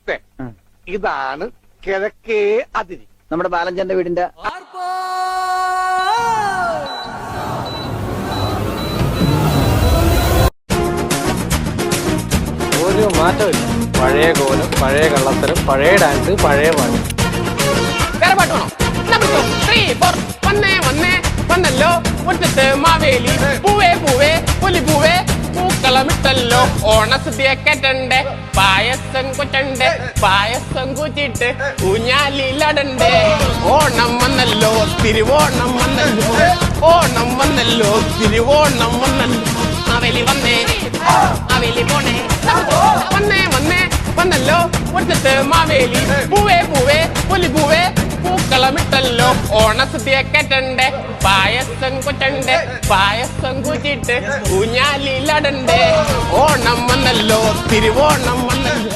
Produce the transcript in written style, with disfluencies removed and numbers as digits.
തെക്കേ. ഇതാണ് കിഴക്കേ അതിരി. നമ്മുടെ ബാലഞ്ചന്റെ വീടിന്റെ ഒരു മാറ്റമില്ല. പഴയ കോലം, പഴയ കള്ളത്തരം, പഴയ ഡാൻസ്, പഴയ പാട്ട്. വേറെ പാട്ട് വേണോ? വന്നല്ലോ മുറ്റത്ത് മാവേലി, പൂവേ പൂവേ പുലിപൂവേ പൂക്കളമിട്ടല്ലോ, ഓണസദ്യ കേട്ടണ്ടേ, പായസം കൊച്ചണ്ടേ, പായസം കുച്ചിട്ട് ഊഞ്ഞാലിലടണ്ടേ. ഓണം വന്നല്ലോ തിരുവോണം വന്നല്ലോ, ഓണം വന്നല്ലോ തിരുവോണം വന്നല്ലോ. മാവേലി വന്നേ മാവേലി പോണേ, വന്നല്ലോ മുറ്റത്ത് മാവേലി, പൂവേ പൂവേ പുലിപൂവേ പൂക്കളമിട്ടല്ലോ, ഓണസദ്യ കേട്ടണ്ടേ, പായസം കൊച്ചണ്ടേ, പായസം കുച്ചിട്ട് ഊഞ്ഞാലിലടണ്ടേ. ഓണം വന്നല്ലോ തിരുവോണം വന്നല്ലോ.